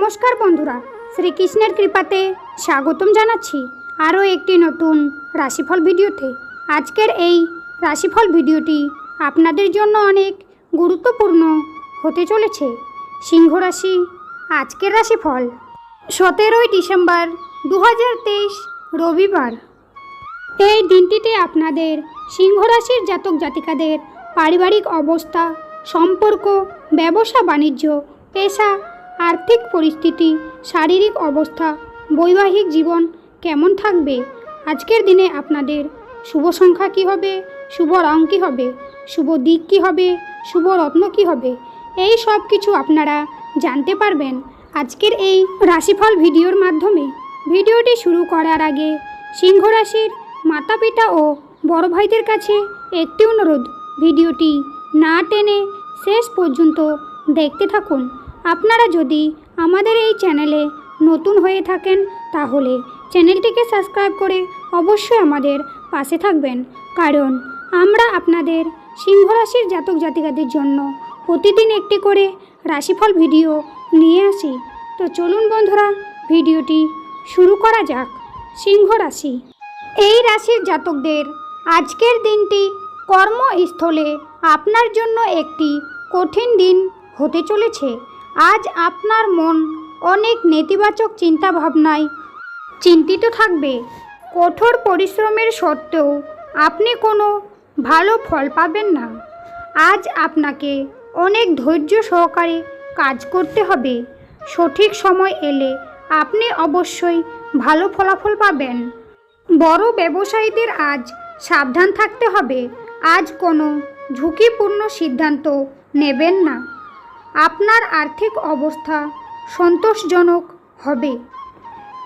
নমস্কার বন্ধুরা, শ্রীকৃষ্ণের কৃপাতে স্বাগতম জানাচ্ছি আরও একটি নতুন রাশিফল ভিডিওতে। আজকের এই রাশিফল ভিডিওটি আপনাদের জন্য অনেক গুরুত্বপূর্ণ হতে চলেছে। সিংহ রাশি আজকের রাশিফল 17ই ডিসেম্বর 2023 রবিবার। এই দিনটিতে আপনাদের সিংহ রাশির জাতক জাতিকাদের পারিবারিক অবস্থা, সম্পর্ক, ব্যবসা বাণিজ্য, পেশা, আর্থিক পরিস্থিতি, শারীরিক অবস্থা, বৈবাহিক জীবন কেমন থাকবে। আজকের দিনে আপনাদের শুভ সংখ্যা কী হবে, শুভ রং কী হবে, শুভ দিক কী হবে, শুভ রত্ন কী হবে, এই সব কিছু আপনারা জানতে পারবেন আজকের এই রাশিফল ভিডিওর মাধ্যমে। ভিডিওটি শুরু করার আগে সিংহ রাশির মাতা পিতা ও বড় ভাইদের কাছে একটি অনুরোধ, ভিডিওটি না টেনে শেষ পর্যন্ত দেখতে থাকুন। আপনারা যদি আমাদের এই চ্যানেলে নতুন হয়ে থাকেন তাহলে চ্যানেলটিকে সাবস্ক্রাইব করে অবশ্যই আমাদের পাশে থাকবেন, কারণ আমরা আপনাদের সিংহ রাশির জাতক জাতিকাদের জন্য প্রতিদিন একটি করে রাশিফল ভিডিও নিয়ে আসি। তো চলুন বন্ধুরা, ভিডিওটি শুরু করা যাক। সিংহ রাশি, এই রাশির জাতকদের আজকের দিনটি কর্মস্থলে আপনার জন্য একটি কঠিন দিন হতে চলেছে। আজ আপনার মন অনেক নেতিবাচক চিন্তাভাবনায় চিন্তিত থাকবে। কঠোর পরিশ্রমের সত্ত্বেও আপনি কোনো ভালো ফল পাবেন না। আজ আপনাকে অনেক ধৈর্য সহকারে কাজ করতে হবে। সঠিক সময় এলে আপনি অবশ্যই ভালো ফলাফল পাবেন। বড় ব্যবসায়ীদের আজ সাবধান থাকতে হবে। আজ কোনো ঝুঁকিপূর্ণ সিদ্ধান্ত নেবেন না। আপনার আর্থিক অবস্থা সন্তোষজনক হবে।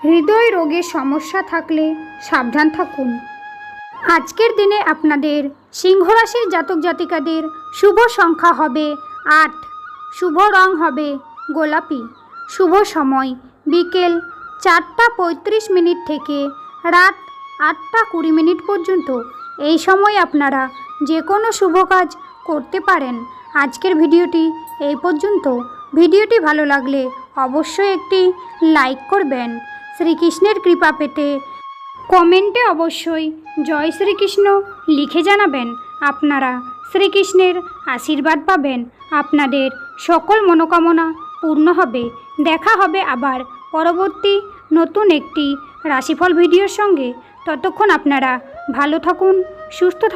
হৃদয় রোগের সমস্যা থাকলে সাবধান থাকুন। আজকের দিনে আপনাদের সিংহ রাশির জাতক জাতিকাদের শুভ সংখ্যা হবে 8, শুভ রং হবে গোলাপি, শুভ সময় বিকেল 4টা 35 থেকে রাত 8টা 20 পর্যন্ত। এই সময় আপনারা যে কোনো শুভ কাজ করতে পারেন। আজকের ভিডিওটি এই পর্যন্ত। ভিডিওটি ভালো লাগলে অবশ্যই একটি লাইক করবেন। শ্রীকৃষ্ণের কৃপা পেতে কমেন্টে অবশ্যই জয় শ্রীকৃষ্ণ লিখে জানাবেন। আপনারা শ্রীকৃষ্ণের আশীর্বাদ পাবেন। আপনাদের সকল মনোকামনা পূর্ণ হবে। দেখা হবে আবার পরবর্তী নতুন একটি রাশিফল ভিডিওর সঙ্গে। ততক্ষণ আপনারা ভালো থাকুন, সুস্থ থাকুন।